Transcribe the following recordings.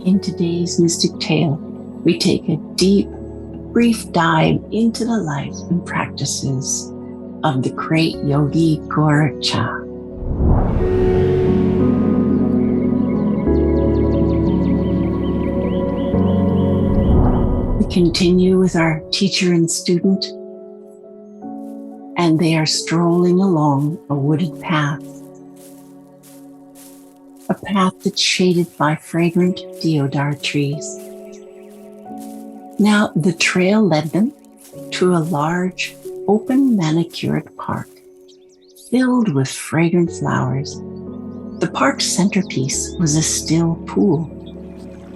In today's mystic tale, we take a deep, brief dive into the life and practices of the great yogi Goraksha. We continue with our teacher and student, and they are strolling along a wooded path. A path that's shaded by fragrant deodar trees. Now, the trail led them to a large, open, manicured park filled with fragrant flowers. The park's centerpiece was a still pool,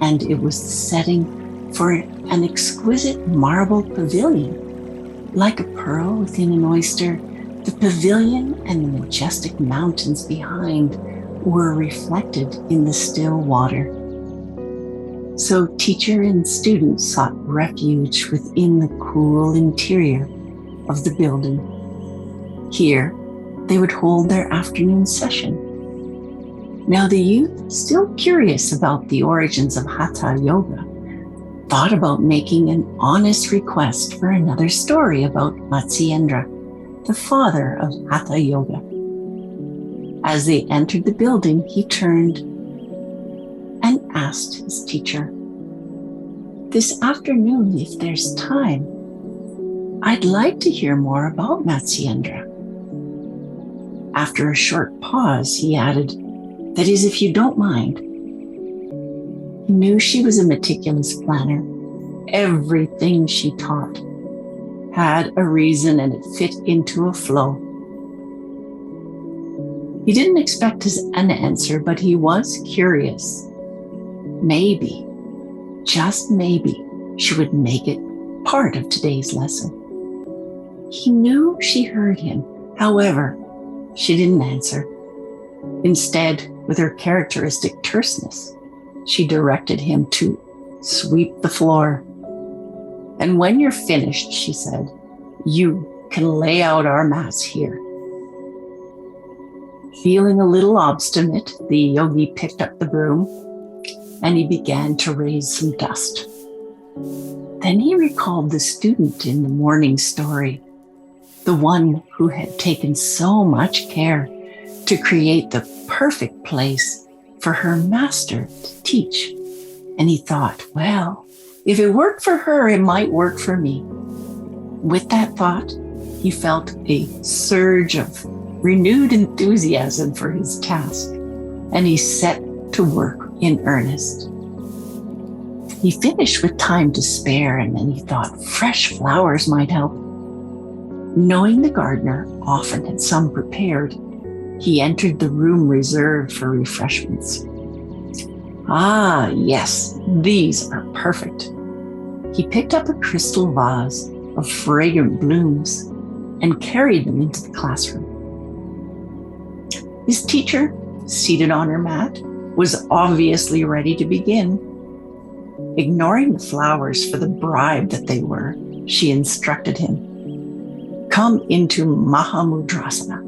and it was the setting for an exquisite marble pavilion. Like a pearl within an oyster, the pavilion and the majestic mountains behind were reflected in the still water. So teacher and student sought refuge within the cool interior of the building. Here, they would hold their afternoon session. Now the youth, still curious about the origins of Hatha Yoga, thought about making an honest request for another story about Matsyendra, the father of Hatha Yoga. As they entered the building, he turned and asked his teacher, "This afternoon, if there's time, I'd like to hear more about Matsyendra." After a short pause, he added, "That is, if you don't mind." He knew she was a meticulous planner. Everything she taught had a reason and it fit into a flow. He didn't expect an answer, but he was curious. Maybe, just maybe, she would make it part of today's lesson. He knew she heard him. However, she didn't answer. Instead, with her characteristic terseness, she directed him to sweep the floor. "And when you're finished," she said, "you can lay out our mats here." Feeling a little obstinate, the yogi picked up the broom and he began to raise some dust. Then he recalled the student in the morning story, the one who had taken so much care to create the perfect place for her master to teach. And he thought, well, if it worked for her, it might work for me. With that thought, he felt a surge of renewed enthusiasm for his task, and he set to work in earnest. He finished with time to spare, and then he thought fresh flowers might help. Knowing the gardener often had some prepared, he entered the room reserved for refreshments. Ah, yes, these are perfect. He picked up a crystal vase of fragrant blooms and carried them into the classroom. His teacher, seated on her mat, was obviously ready to begin. Ignoring the flowers for the bribe that they were, she instructed him, "Come into Mahamudrasana."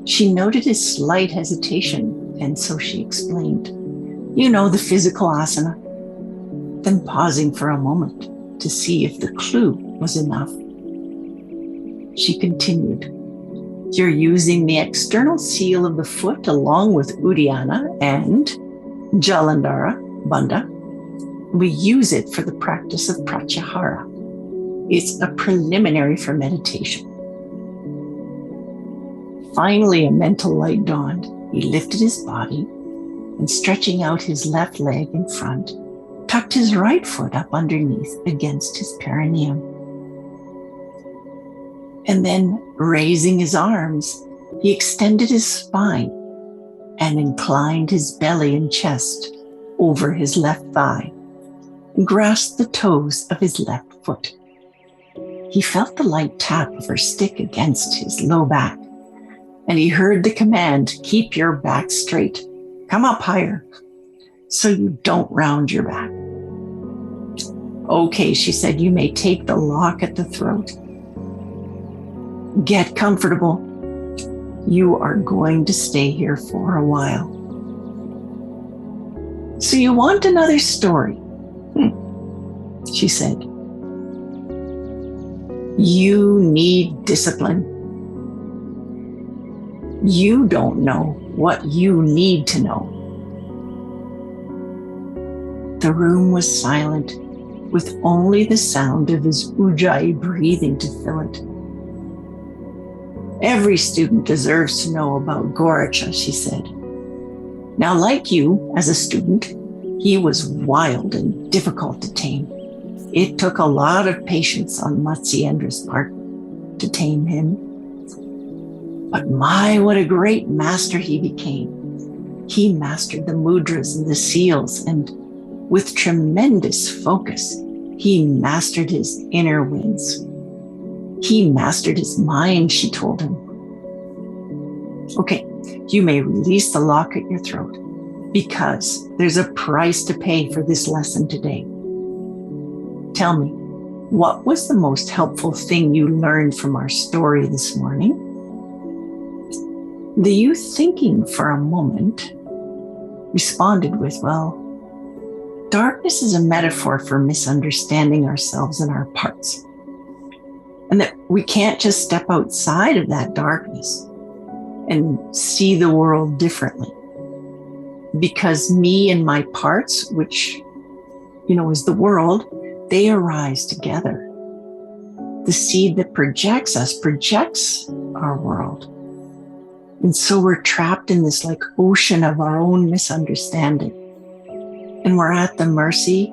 She noted his slight hesitation, and so she explained, "You know, the physical asana." Then pausing for a moment to see if the clue was enough, she continued, "You're using the external seal of the foot along with Uddiyana and Jalandhara, Bandha. We use it for the practice of Pratyahara. It's a preliminary for meditation." Finally, a mental light dawned. He lifted his body and, stretching out his left leg in front, tucked his right foot up underneath against his perineum. And then, raising his arms, he extended his spine and inclined his belly and chest over his left thigh and grasped the toes of his left foot. He felt the light tap of her stick against his low back, and he heard the command, "Keep your back straight. Come up higher so you don't round your back." "Okay," she said, "you may take the lock at the throat. Get comfortable. You are going to stay here for a while." So you want another story? She said. You need discipline. You don't know what you need to know. The room was silent, with only the sound of his ujjayi breathing to fill it. Every student deserves to know about Goraksha, she said. Now, like you, as a student, he was wild and difficult to tame. It took a lot of patience on Matsyendra's part to tame him. But my, what a great master he became. He mastered the mudras and the seals, and with tremendous focus, he mastered his inner winds. He mastered his mind, she told him. Okay, you may release the lock at your throat, because there's a price to pay for this lesson today. Tell me, what was the most helpful thing you learned from our story this morning? The youth, thinking for a moment, responded with, well, darkness is a metaphor for misunderstanding ourselves and our parts. And that we can't just step outside of that darkness and see the world differently. Because me and my parts, which, is the world, they arise together. The seed that projects us projects our world. And so we're trapped in this ocean of our own misunderstanding. And we're at the mercy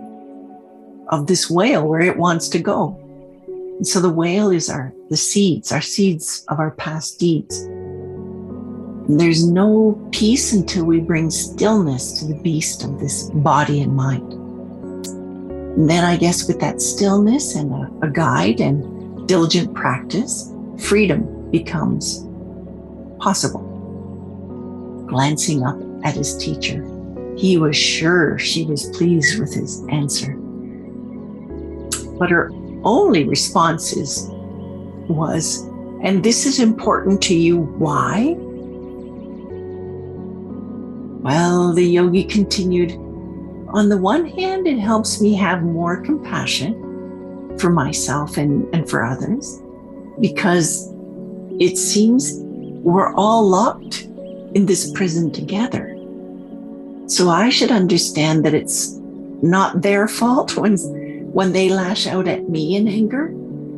of this whale where it wants to go. And so the whale is the seeds of our past deeds. And there's no peace until we bring stillness to the beast of this body and mind. And then I guess with that stillness and a guide and diligent practice, freedom becomes possible. Glancing up at his teacher, he was sure she was pleased with his answer. But her only response was, and this is important to you, why? Well, the yogi continued, on the one hand, it helps me have more compassion for myself and for others, because it seems we're all locked in this prison together. So I should understand that it's not their fault when they lash out at me in anger.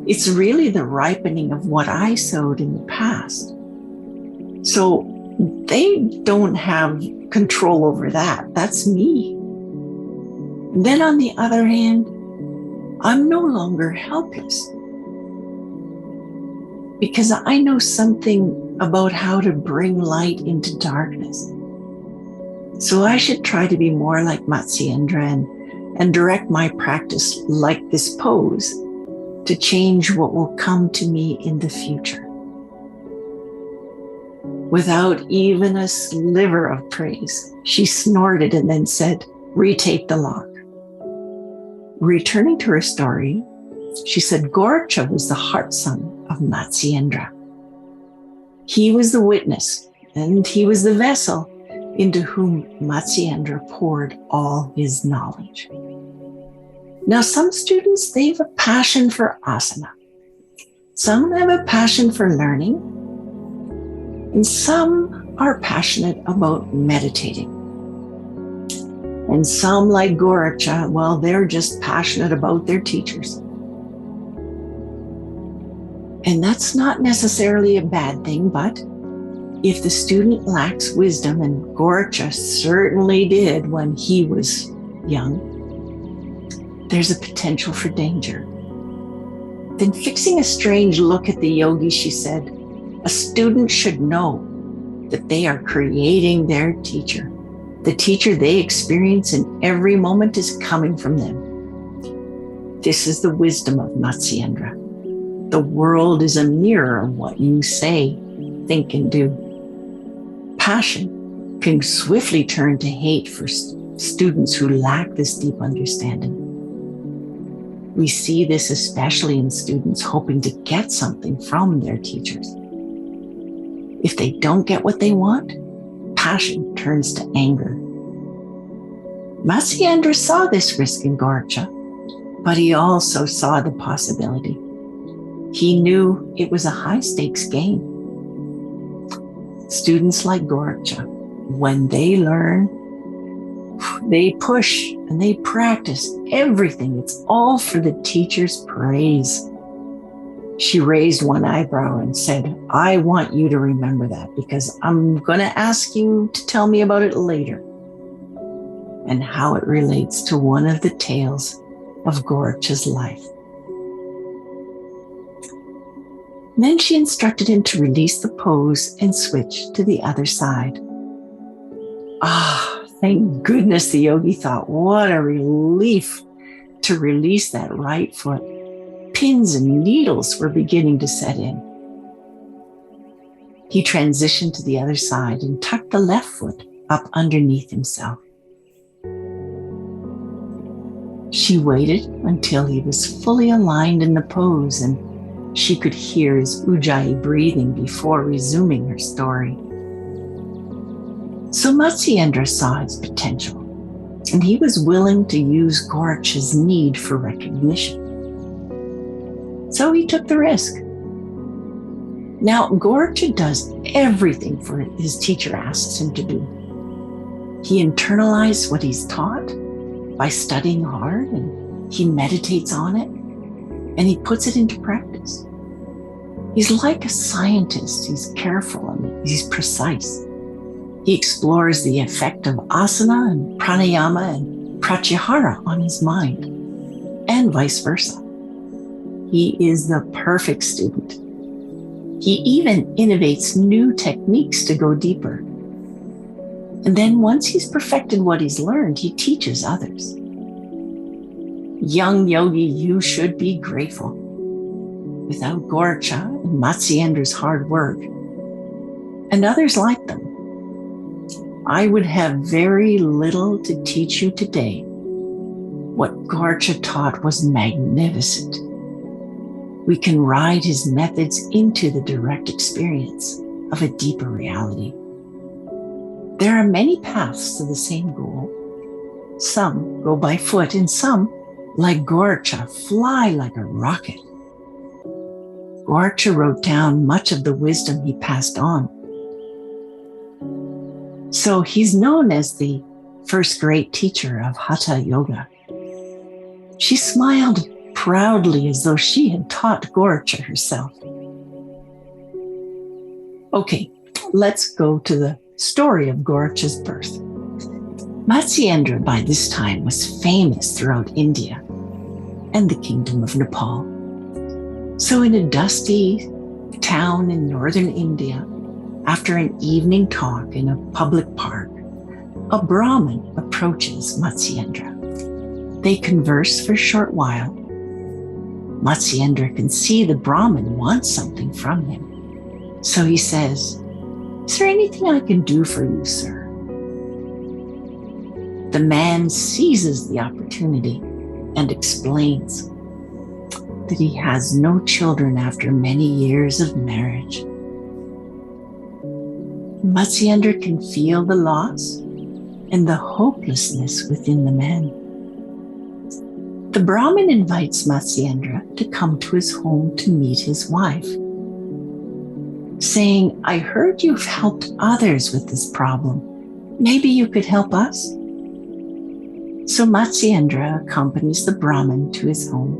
It's really the ripening of what I sowed in the past. So they don't have control over that. That's me. Then on the other hand, I'm no longer helpless, because I know something about how to bring light into darkness. So I should try to be more like Matsyendra and direct my practice like this pose to change what will come to me in the future. Without even a sliver of praise, she snorted and then said, retake the lock. Returning to her story, she said Goraksha was the heart son of Matsyendra. He was the witness, and he was the vessel into whom Matsyendra poured all his knowledge. Now, some students, they have a passion for asana. Some have a passion for learning, and some are passionate about meditating. And some, like Goraksha, well, they're just passionate about their teachers. And that's not necessarily a bad thing, but if the student lacks wisdom, and Goraksha certainly did when he was young, there's a potential for danger. Then, fixing a strange look at the yogi, she said, a student should know that they are creating their teacher. The teacher they experience in every moment is coming from them. This is the wisdom of Matsyendra. The world is a mirror of what you say, think, and do. Passion can swiftly turn to hate for students who lack this deep understanding. We see this especially in students hoping to get something from their teachers. If they don't get what they want, passion turns to anger. Matsyendra saw this risk in Goraksha, but he also saw the possibility. He knew it was a high-stakes game. Students like Goraksha, when they learn, they push and they practice everything. It's all for the teacher's praise. She raised one eyebrow and said, I want you to remember that because I'm going to ask you to tell me about it later and how it relates to one of the tales of Goraksha's life. Then she instructed him to release the pose and switch to the other side. Thank goodness, the yogi thought, what a relief to release that right foot. Pins and needles were beginning to set in. He transitioned to the other side and tucked the left foot up underneath himself. She waited until he was fully aligned in the pose and she could hear his ujjayi breathing before resuming her story. So Matsyendra saw his potential, and he was willing to use Goraksha's need for recognition. So he took the risk. Now, Goraksha does everything for his teacher asks him to do. He internalizes what he's taught by studying hard, and he meditates on it, and he puts it into practice. He's like a scientist. He's careful and he's precise. He explores the effect of asana and pranayama and pratyahara on his mind, and vice versa. He is the perfect student. He even innovates new techniques to go deeper. And then once he's perfected what he's learned, he teaches others. Young yogi, you should be grateful. Without Goraksha and Matsyendra's hard work, and others like them, I would have very little to teach you today. What Goraksha taught was magnificent. We can ride his methods into the direct experience of a deeper reality. There are many paths to the same goal. Some go by foot, and some, like Goraksha, fly like a rocket. Goraksha wrote down much of the wisdom he passed on. So he's known as the first great teacher of Hatha Yoga. She smiled proudly as though she had taught Goraksha herself. Okay, let's go to the story of Goraksha's birth. Matsyendra by this time was famous throughout India and the Kingdom of Nepal. So in a dusty town in northern India, after an evening talk in a public park, a Brahmin approaches Matsyendra. They converse for a short while. Matsyendra can see the Brahmin wants something from him. So he says, "Is there anything I can do for you, sir?" The man seizes the opportunity and explains that he has no children after many years of marriage. Matsyendra can feel the loss and the hopelessness within the man. The Brahmin invites Matsyendra to come to his home to meet his wife, saying, "I heard you've helped others with this problem. Maybe you could help us?" So Matsyendra accompanies the Brahmin to his home.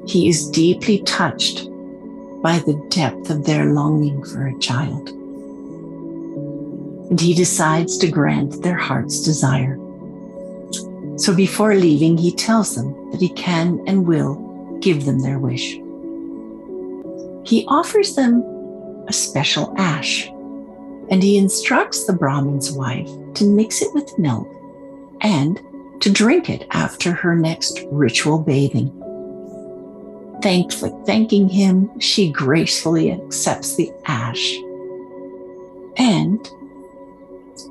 He is deeply touched by the depth of their longing for a child. And he decides to grant their heart's desire. So before leaving, he tells them that he can and will give them their wish. He offers them a special ash, and he instructs the Brahmin's wife to mix it with milk and to drink it after her next ritual bathing. Thanking him, she gracefully accepts the ash. And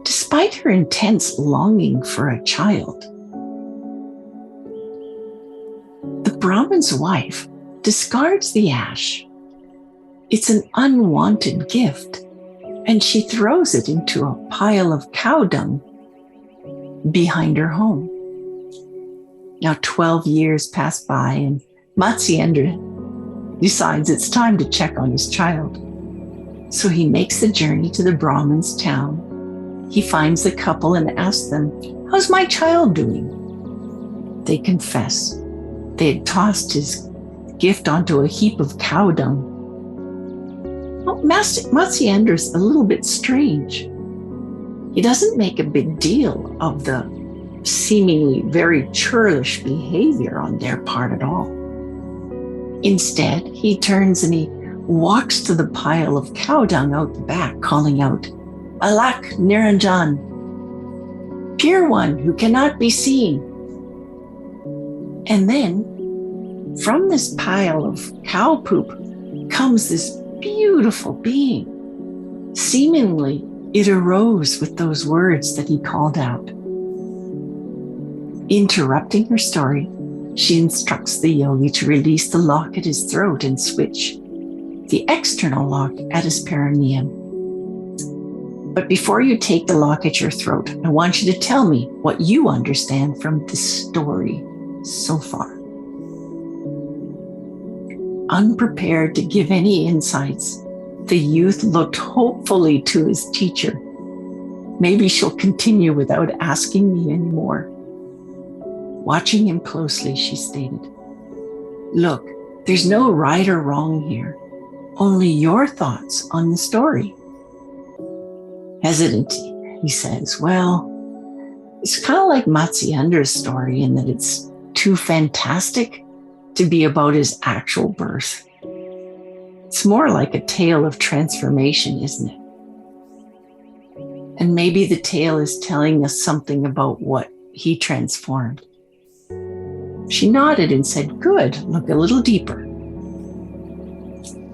despite her intense longing for a child, the Brahmin's wife discards the ash. It's an unwanted gift, and she throws it into a pile of cow dung. behind her home. Now 12 years pass by and Matsyendra decides it's time to check on his child. So he makes the journey to the Brahmin's town. He finds the couple and asks them, "How's my child doing?" They confess they had tossed his gift onto a heap of cow dung. Well, Matsyendra's a little bit strange. He doesn't make a big deal of the seemingly very churlish behavior on their part at all. Instead, he turns and he walks to the pile of cow dung out the back, calling out, "Alak Niranjan, pure one who cannot be seen." And then, from this pile of cow poop comes this beautiful being. Seemingly, it arose with those words that he called out. Interrupting her story, she instructs the yogi to release the lock at his throat and switch the external lock at his perineum. But before you take the lock at your throat, I want you to tell me what you understand from this story so far. Unprepared to give any insights, the youth looked hopefully to his teacher. Maybe she'll continue without asking me anymore. Watching him closely, she stated, "Look, there's no right or wrong here, only your thoughts on the story." Hesitant, he says, "Well, it's kind of like Matsyendra's story in that it's too fantastic to be about his actual birth. It's more like a tale of transformation, isn't it? And maybe the tale is telling us something about what he transformed." She nodded and said, "Good, look a little deeper.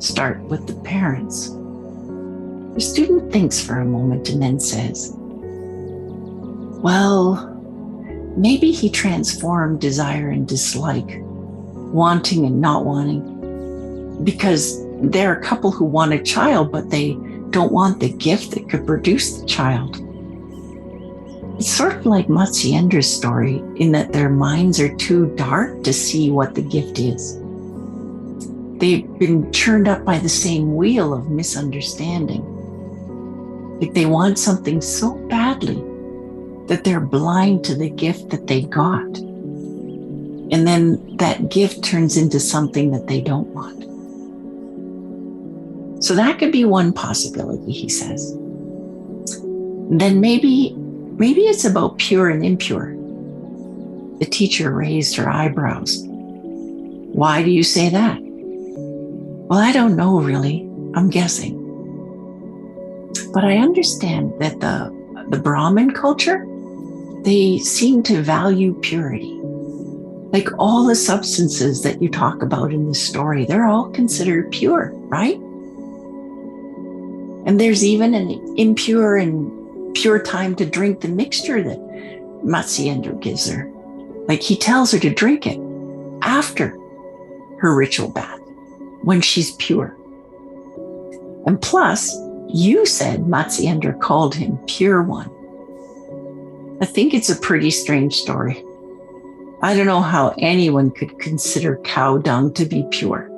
Start with the parents." The student thinks for a moment and then says, "Well, maybe he transformed desire and dislike, wanting and not wanting, because there are a couple who want a child, but they don't want the gift that could produce the child. It's sort of like Matsyendra's story in that their minds are too dark to see what the gift is. They've been churned up by the same wheel of misunderstanding. Like they want something so badly that they're blind to the gift that they got. And then that gift turns into something that they don't want." So that could be one possibility, he says. Then maybe it's about pure and impure. The teacher raised her eyebrows. "Why do you say that?" "Well, I don't know really. I'm guessing. But I understand that the Brahmin culture, they seem to value purity. Like all the substances that you talk about in this story, they're all considered pure, right? And there's even an impure and pure time to drink the mixture that Matsyendra gives her. Like he tells her to drink it after her ritual bath, when she's pure. And plus, you said Matsyendra called him pure one. I think it's a pretty strange story. I don't know how anyone could consider cow dung to be pure."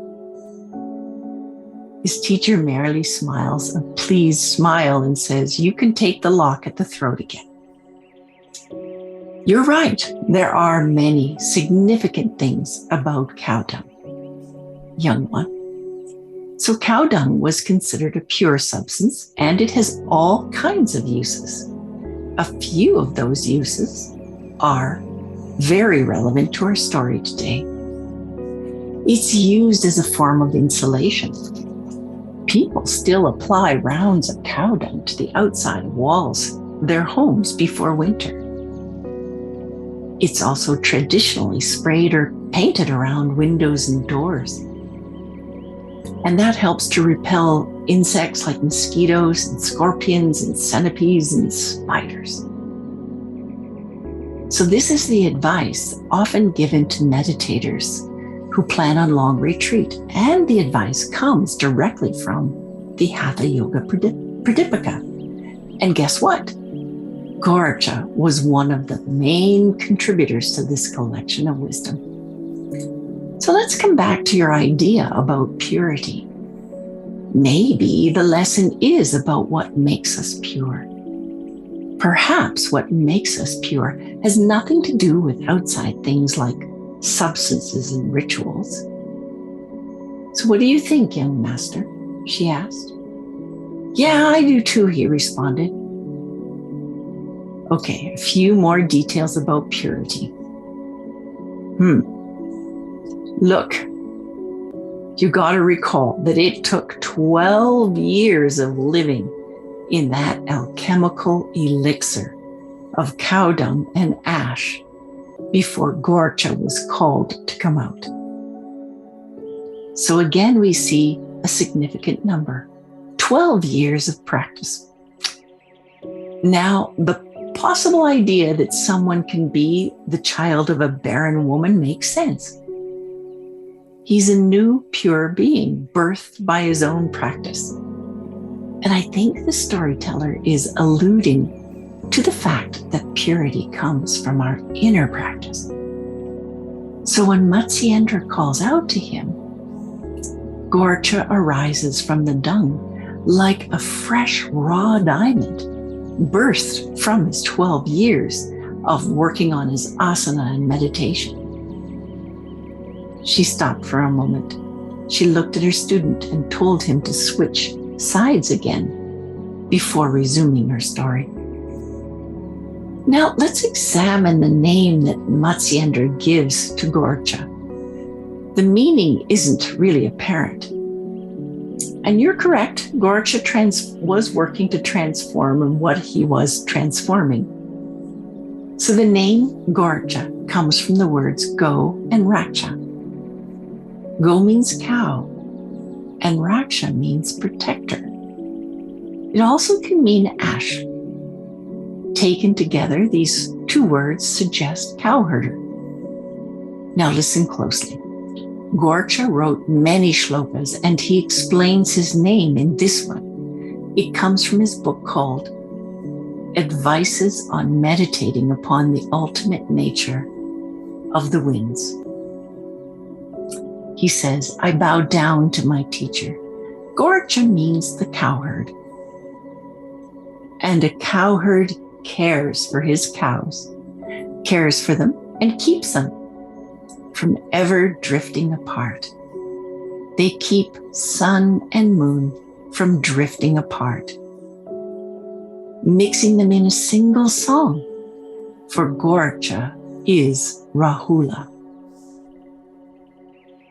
His teacher merely smiles a pleased smile and says, "You can take the lock at the throat again. You're right. There are many significant things about cow dung, young one. So cow dung was considered a pure substance, and it has all kinds of uses. A few of those uses are very relevant to our story today. It's used as a form of insulation. People still apply rounds of cow dung to the outside walls of their homes before winter. It's also traditionally sprayed or painted around windows and doors. And that helps to repel insects like mosquitoes and scorpions and centipedes and spiders. So this is the advice often given to meditators who plan on long retreat. And the advice comes directly from the Hatha Yoga Pradipika. And guess what? Goraksha was one of the main contributors to this collection of wisdom. So let's come back to your idea about purity. Maybe the lesson is about what makes us pure. Perhaps what makes us pure has nothing to do with outside things like substances and rituals. So what do you think, young master? She asked. Yeah, I do too, he responded. Okay, a few more details about purity. Look, you got to recall that it took 12 years of living in that alchemical elixir of cow dung and ash before Goraksha was called to come out. So again, we see a significant number, 12 years of practice. Now, the possible idea that someone can be the child of a barren woman makes sense. He's a new, pure being, birthed by his own practice. And I think the storyteller is alluding to the fact that purity comes from our inner practice. So when Matsyendra calls out to him, Goraksha arises from the dung like a fresh, raw diamond, birthed from his 12 years of working on his asana and meditation. She stopped for a moment. She looked at her student and told him to switch sides again before resuming her story. Now let's examine the name that Matsyendra gives to Goraksha. The meaning isn't really apparent. And you're correct, Goraksha was working to transform in what he was transforming. So the name Goraksha comes from the words go and raksha. Go means cow, and raksha means protector. It also can mean ash. Taken together, these two words suggest cowherder. Now listen closely. Goraksha wrote many shlokas, and he explains his name in this one. It comes from his book called Advices on Meditating Upon the Ultimate Nature of the Winds. He says, I bow down to my teacher. Goraksha means the cowherd. And a cowherd cares for his cows, cares for them, and keeps them from ever drifting apart. They keep sun and moon from drifting apart, mixing them in a single song, for Goraksha is Rahula.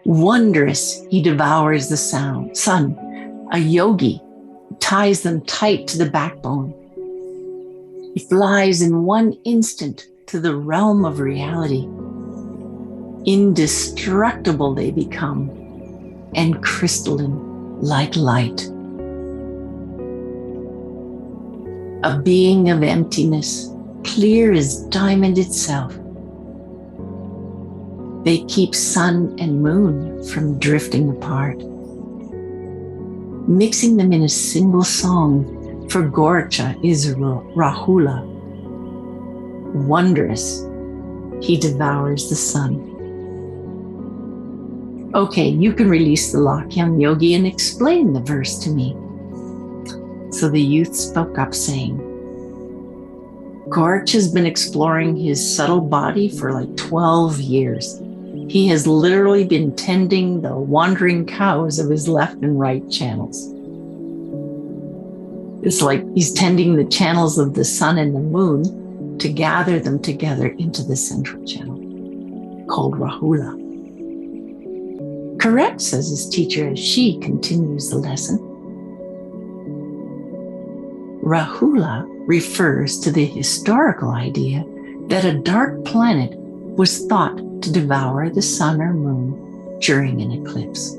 Wondrous, he devours the sun. A yogi ties them tight to the backbone. He flies in one instant to the realm of reality. Indestructible they become, and crystalline like light. A being of emptiness, clear as diamond itself. They keep sun and moon from drifting apart, mixing them in a single song, for Goraksha is Rahula. Wondrous, he devours the sun. Okay, you can release the lock, young yogi, and explain the verse to me. So the youth spoke up, saying, Goraksha has been exploring his subtle body for like 12 years. He has literally been tending the wandering cows of his left and right channels. It's like he's tending the channels of the sun and the moon to gather them together into the central channel, called Rahula. Correct, says his teacher as she continues the lesson. Rahula refers to the historical idea that a dark planet was thought to devour the sun or moon during an eclipse.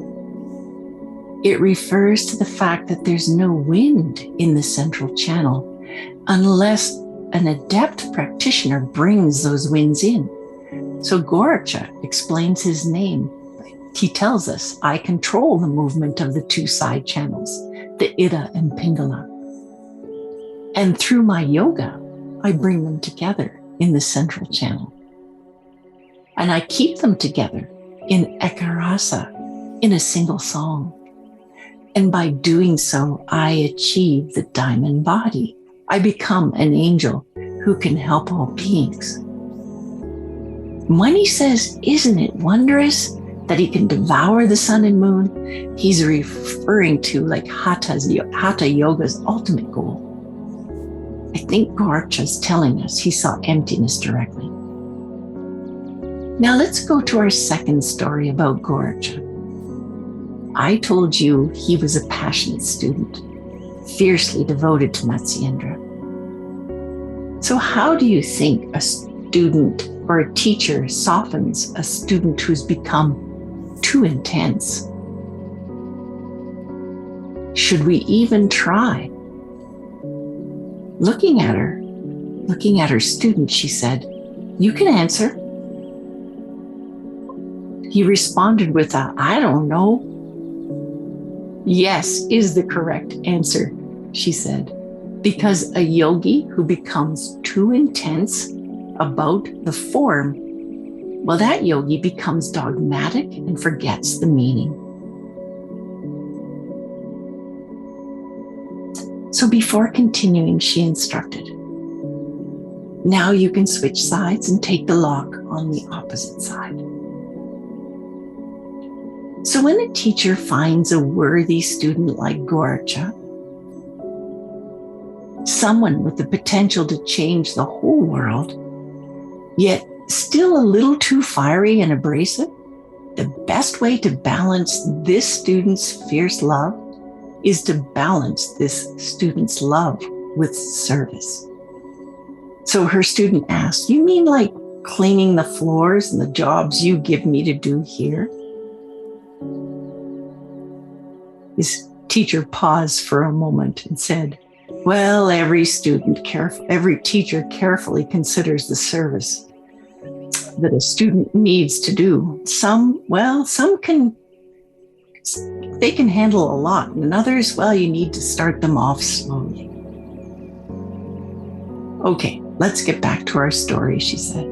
It refers to the fact that there's no wind in the central channel unless an adept practitioner brings those winds in. So Goraksha explains his name. He tells us, I control the movement of the two side channels, the Ida and Pingala. And through my yoga, I bring them together in the central channel. And I keep them together in ekarasa, in a single song. And by doing so, I achieve the diamond body. I become an angel who can help all beings. When he says, isn't it wondrous that he can devour the sun and moon, he's referring to like Hatha Yoga's ultimate goal. I think Goraksha is telling us he saw emptiness directly. Now let's go to our second story about Goraksha. I told you he was a passionate student, fiercely devoted to Matsyendra. So how do you think a student or a teacher softens a student who's become too intense? Should we even try? Looking at her student, she said, "You can answer." He responded with a, "I don't know." "Yes is the correct answer," she said, because a yogi who becomes too intense about the form, well, that yogi becomes dogmatic and forgets the meaning. So before continuing, she instructed, "Now you can switch sides and take the lock on the opposite side." So when a teacher finds a worthy student like Goraksha, someone with the potential to change the whole world, yet still a little too fiery and abrasive, the best way to balance this student's fierce love is to balance this student's love with service. So her student asked, "You mean like cleaning the floors and the jobs you give me to do here?" His teacher paused for a moment and said, "Well, every teacher carefully considers the service that a student needs to do. Some can handle a lot, and others, well, you need to start them off slowly." "Okay, let's get back to our story," she said.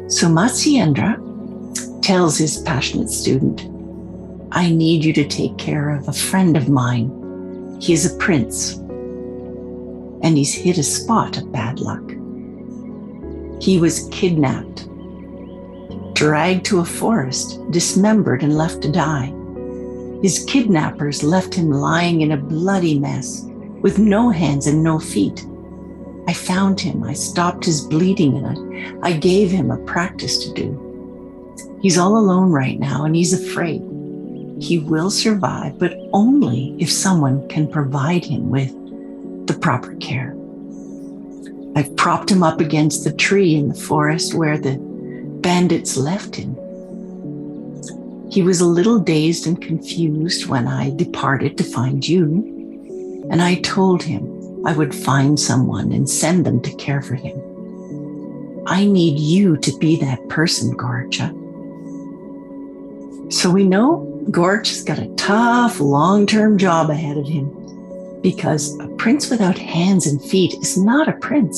So Matsyendra tells his passionate student, "I need you to take care of a friend of mine. He is a prince, and he's hit a spot of bad luck. He was kidnapped, dragged to a forest, dismembered and left to die. His kidnappers left him lying in a bloody mess with no hands and no feet. I found him, I stopped his bleeding, and I gave him a practice to do. He's all alone right now, and he's afraid. He will survive, but only if someone can provide him with the proper care. I've propped him up against the tree in the forest where the bandits left him. He was a little dazed and confused when I departed to find you, and I told him I would find someone and send them to care for him. I need you to be that person, Goraksha." So we know Goraksha's got a tough, long-term job ahead of him, because a prince without hands and feet is not a prince.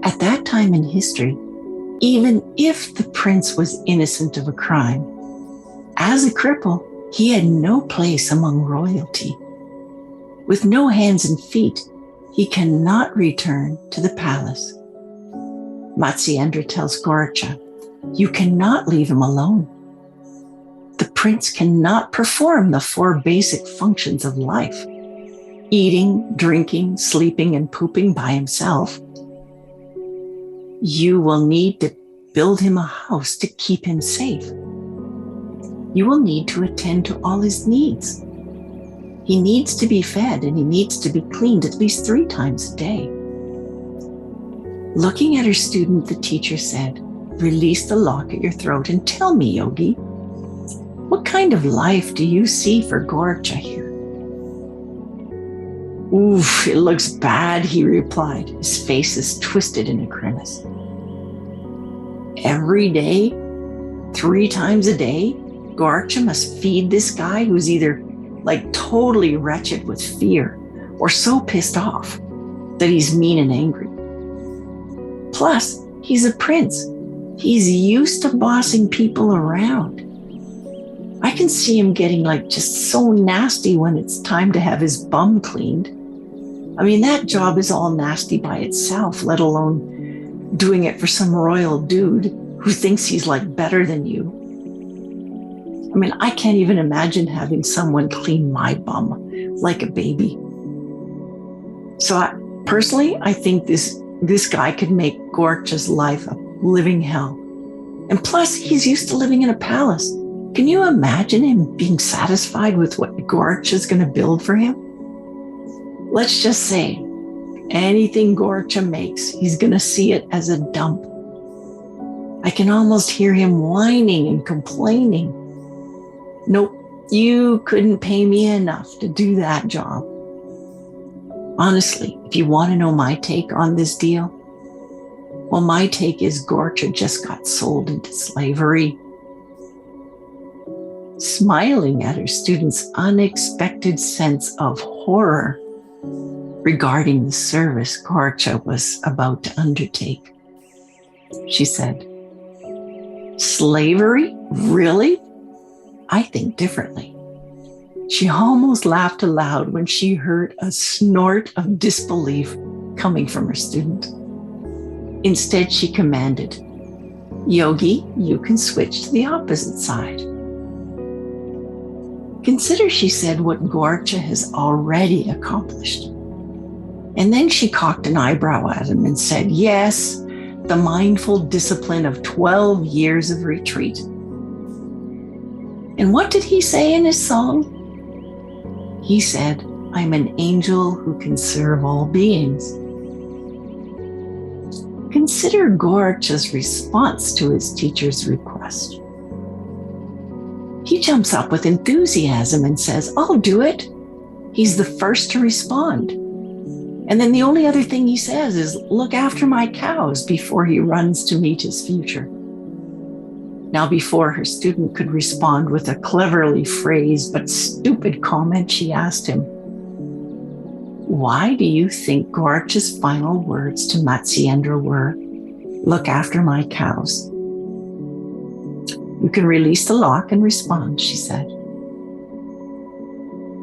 At that time in history, even if the prince was innocent of a crime, as a cripple, he had no place among royalty. With no hands and feet, he cannot return to the palace. Matsyendra tells Goraksha, "You cannot leave him alone. The prince cannot perform the 4 basic functions of life: eating, drinking, sleeping, and pooping by himself. You will need to build him a house to keep him safe. You will need to attend to all his needs. He needs to be fed and he needs to be cleaned at least 3 times a day." Looking at her student, the teacher said, "Release the lock at your throat and tell me, Yogi, what kind of life do you see for Goraksha here?" "Oof, it looks bad," he replied. His face is twisted in a grimace. "Every day, 3 times a day, Goraksha must feed this guy who's either like totally wretched with fear or so pissed off. that he's mean and angry. Plus, he's a prince. He's used to bossing people around. I can see him getting just so nasty when it's time to have his bum cleaned. I mean, that job is all nasty by itself, let alone doing it for some royal dude who thinks he's better than you. I mean, I can't even imagine having someone clean my bum like a baby. So I think this guy could make Goraksha's life a living hell. And plus, he's used to living in a palace. Can you imagine him being satisfied with what Goraksha's going to build for him? Let's just say anything Goraksha makes, he's going to see it as a dump. I can almost hear him whining and complaining. Nope, you couldn't pay me enough to do that job. Honestly, if you want to know my take on this deal, well, my take is Goraksha just got sold into slavery. Smiling at her students' unexpected sense of horror regarding the service Goraksha was about to undertake, she said, "Slavery? Really? I think differently." She almost laughed aloud when she heard a snort of disbelief coming from her student. Instead, she commanded, "Yogi, you can switch to the opposite side." Consider, she said, what Goraksha has already accomplished. And then she cocked an eyebrow at him and said, "Yes, the mindful discipline of 12 years of retreat." And what did he say in his song? He said, "I'm an angel who can serve all beings." Consider Goraksha's response to his teacher's request. He jumps up with enthusiasm and says, "I'll do it." He's the first to respond. And then the only other thing he says is, "Look after my cows," before he runs to meet his future. Now, before her student could respond with a cleverly phrased but stupid comment, she asked him, "Why do you think Goraksha's final words to Matsyendra were, 'Look after my cows'?" "You can release the lock and respond," she said.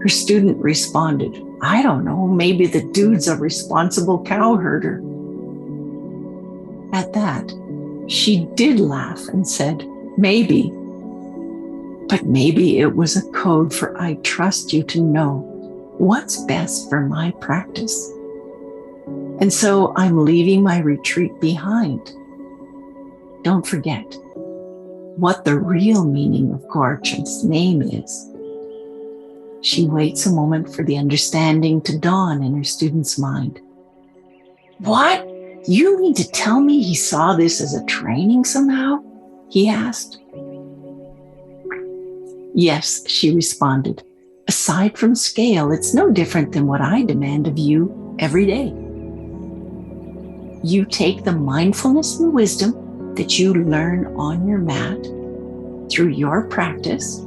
Her student responded, "I don't know, maybe the dude's a responsible cow herder." At that, she did laugh and said, "Maybe, but maybe it was a code for 'I trust you to know what's best for my practice. And so I'm leaving my retreat behind. Don't forget what the real meaning of Goraksha's name is." She waits a moment for the understanding to dawn in her student's mind. "What? You mean to tell me he saw this as a training somehow?" he asked. "Yes," she responded. "Aside from scale, it's no different than what I demand of you every day. You take the mindfulness and wisdom that you learn on your mat through your practice,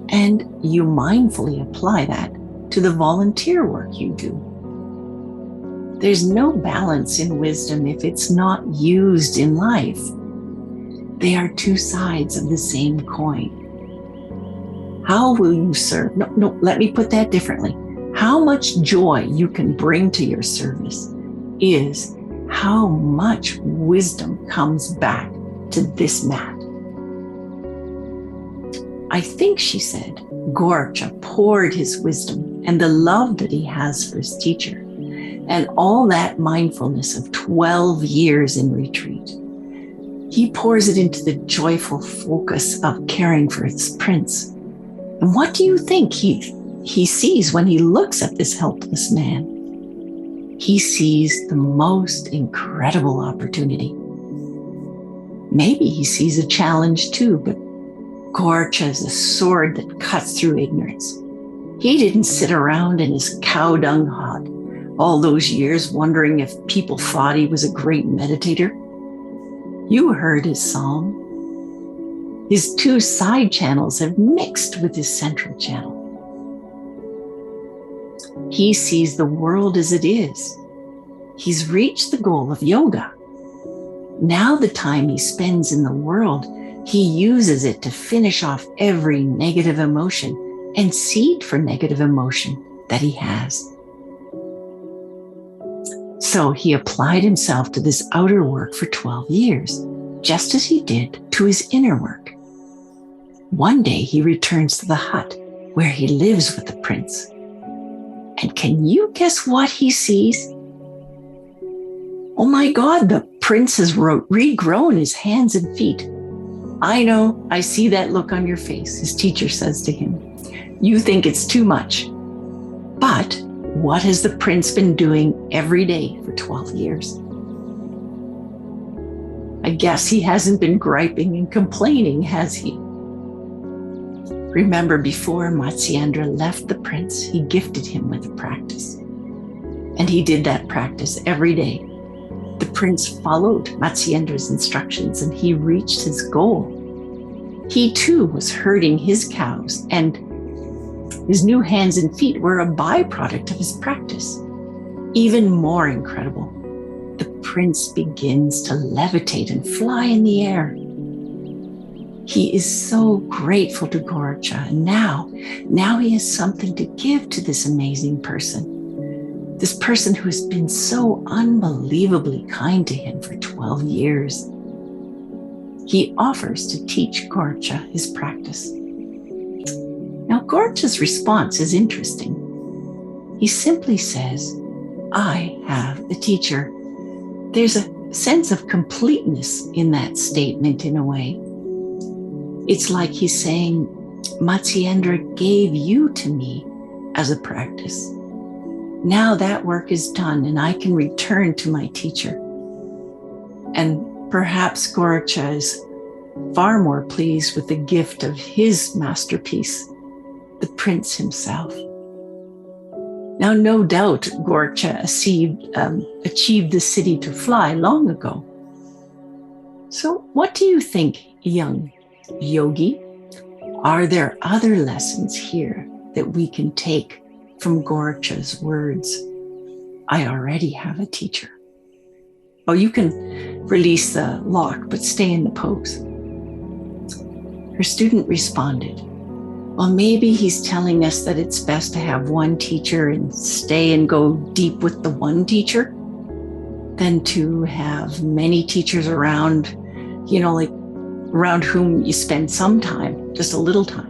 and you mindfully apply that to the volunteer work you do. There's no balance in wisdom if it's not used in life. They are two sides of the same coin. How will you serve? No, let me put that differently. How much joy you can bring to your service is how much wisdom comes back to this mat." I think, she said, Goraksha poured his wisdom and the love that he has for his teacher and all that mindfulness of 12 years in retreat. He pours it into the joyful focus of caring for his prince. And what do you think he sees when he looks at this helpless man? He sees the most incredible opportunity. Maybe he sees a challenge too, but Goraksha is a sword that cuts through ignorance. He didn't sit around in his cow dung hut all those years wondering if people thought he was a great meditator. You heard his song. His two side channels have mixed with his central channel. He sees the world as it is, he's reached the goal of yoga. Now the time he spends in the world, he uses it to finish off every negative emotion and seed for negative emotion that he has. So he applied himself to this outer work for 12 years, just as he did to his inner work. One day he returns to the hut where he lives with the prince. And can you guess what he sees? Oh my God, the prince has regrown his hands and feet. I know, I see that look on your face, his teacher says to him. You think it's too much. But what has the prince been doing every day for 12 years? I guess he hasn't been griping and complaining, has he? Remember, before Matsyendra left the prince, he gifted him with a practice. And he did that practice every day. The prince followed Matsyendra's instructions and he reached his goal. He too was herding his cows, and his new hands and feet were a byproduct of his practice. Even more incredible, the prince begins to levitate and fly in the air. He is so grateful to Goraksha, and now he has something to give to this amazing person. This person who has been so unbelievably kind to him for 12 years. He offers to teach Goraksha his practice. Now, Goraksha's response is interesting. He simply says, I have a teacher. There's a sense of completeness in that statement in a way. It's like he's saying, Matsyendra gave you to me as a practice. Now that work is done and I can return to my teacher. And perhaps Goraksha is far more pleased with the gift of his masterpiece, the prince himself. Now, no doubt Goraksha achieved the city to fly long ago. So what do you think, young yogi? Are there other lessons here that we can take from Goraksha's words? I already have a teacher. Oh, you can release the lock, but stay in the pose. Her student responded, well, maybe he's telling us that it's best to have one teacher and stay and go deep with the one teacher than to have many teachers around, around whom you spend some time, just a little time.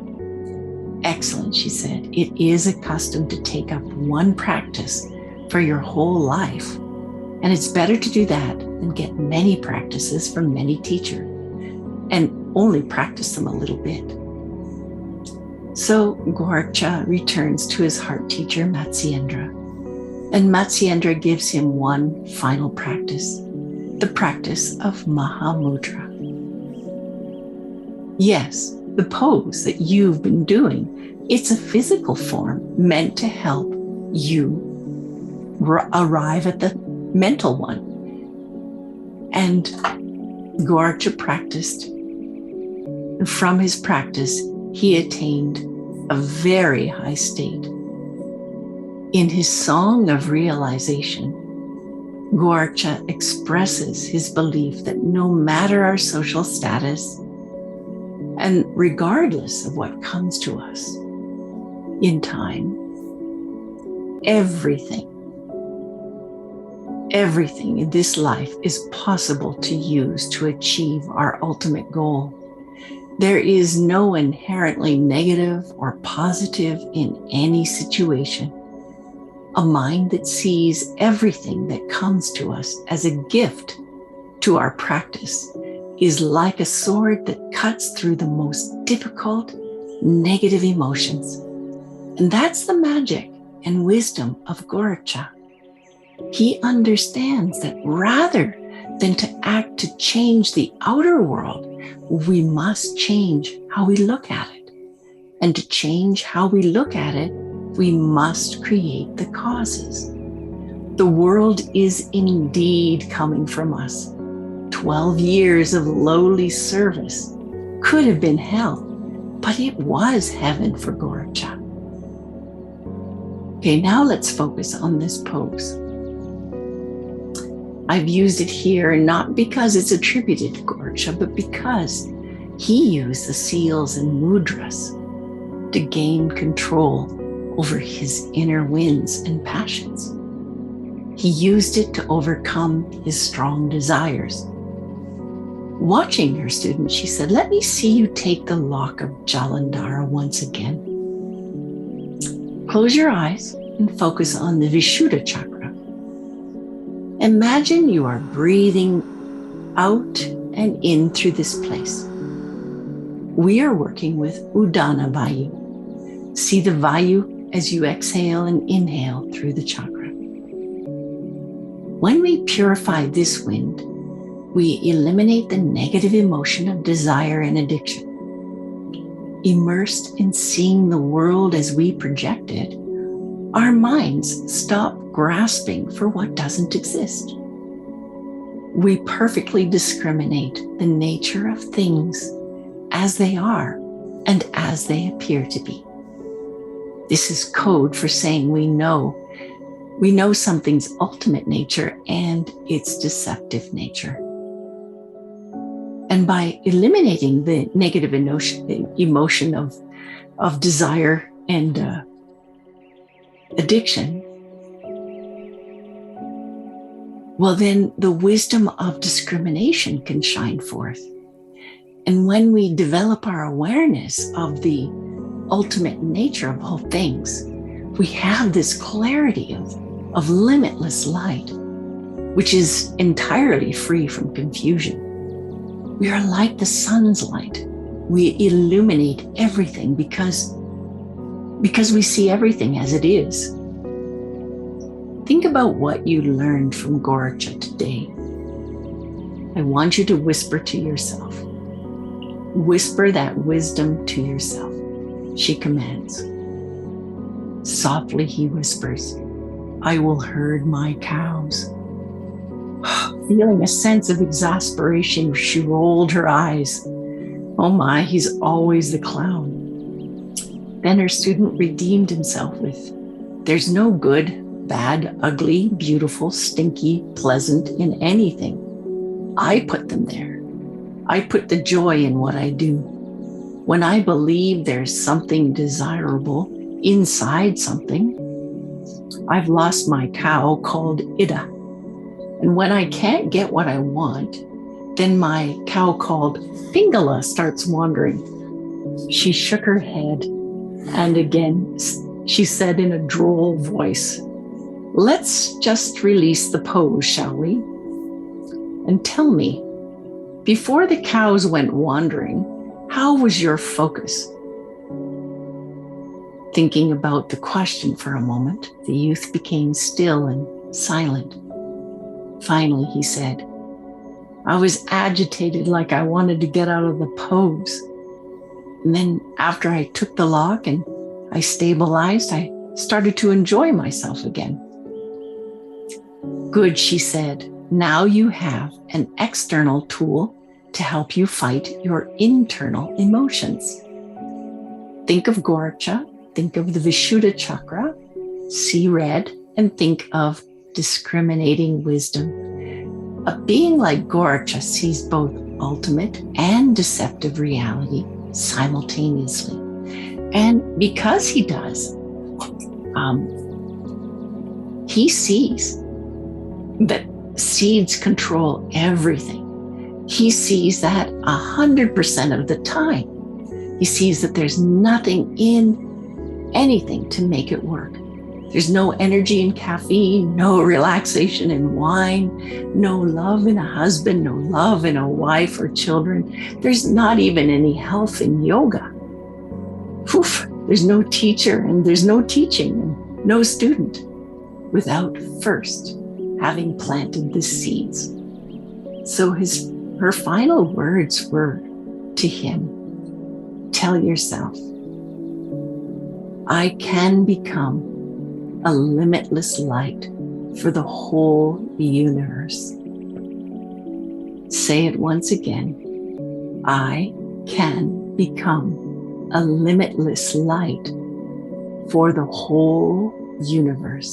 Excellent, she said. It is a custom to take up one practice for your whole life. And it's better to do that than get many practices from many teachers and only practice them a little bit. So Goraksha returns to his heart teacher, Matsyendra. And Matsyendra gives him one final practice, the practice of Mahamudra. Yes, the pose that you've been doing, it's a physical form meant to help you arrive at the mental one. And Goraksha practiced. And from his practice, he attained a very high state. In his song of realization, Goraksha expresses his belief that no matter our social status, and regardless of what comes to us in time, everything in this life is possible to use to achieve our ultimate goal. There is no inherently negative or positive in any situation. A mind that sees everything that comes to us as a gift to our practice is like a sword that cuts through the most difficult, negative emotions. And that's the magic and wisdom of Goraksha. He understands that rather than to act to change the outer world, we must change how we look at it. And to change how we look at it, we must create the causes. The world is indeed coming from us. 12 years of lowly service could have been hell, but it was heaven for Goraksha. Okay, now let's focus on this pose. I've used it here not because it's attributed to Goraksha, but because he used the seals and mudras to gain control over his inner winds and passions. He used it to overcome his strong desires. Watching her student, she said, "Let me see you take the lock of Jalandhara once again. Close your eyes and focus on the Vishuddha chakra. Imagine you are breathing out and in through this place. We are working with Udana Vayu. See the Vayu as you exhale and inhale through the chakra. When we purify this wind, we eliminate the negative emotion of desire and addiction. Immersed in seeing the world as we project it, our minds stop grasping for what doesn't exist. We perfectly discriminate the nature of things as they are and as they appear to be. This is code for saying we know something's ultimate nature and its deceptive nature. And by eliminating the negative emotion of desire and addiction, well, then the wisdom of discrimination can shine forth. And when we develop our awareness of the ultimate nature of all things, we have this clarity of limitless light, which is entirely free from confusion. We are like the sun's light. We illuminate everything because we see everything as it is. Think about what you learned from Goraksha today. I want you to whisper to yourself. Whisper that wisdom to yourself, she commands. Softly he whispers, "I will herd my cows." Feeling a sense of exasperation, she rolled her eyes. Oh my, he's always the clown. Then her student redeemed himself with, "There's no good, bad, ugly, beautiful, stinky, pleasant in anything. I put them there. I put the joy in what I do. When I believe there's something desirable inside something, I've lost my cow called Ida. And when I can't get what I want, then my cow called Pingala starts wandering." She shook her head, and again she said in a droll voice, "Let's just release the pose, shall we? And tell me, before the cows went wandering, how was your focus?" Thinking about the question for a moment, the youth became still and silent. Finally, he said, "I was agitated like I wanted to get out of the pose. And then after I took the lock and I stabilized, I started to enjoy myself again." "Good," she said. "Now you have an external tool to help you fight your internal emotions. Think of Goraksha, think of the Vishuddha chakra, see red, and think of discriminating wisdom. A being like Goraksha sees both ultimate and deceptive reality simultaneously. And because he does, he sees that seeds control everything. He sees that 100% of the time. He sees that there's nothing in anything to make it work. There's no energy in caffeine, no relaxation in wine, no love in a husband, no love in a wife or children. There's not even any health in yoga. Oof, there's no teacher and there's no teaching and no student without first having planted the seeds. So her final words were to him, "Tell yourself, I can become a limitless light for the whole universe." Say it once again. I can become a limitless light for the whole universe.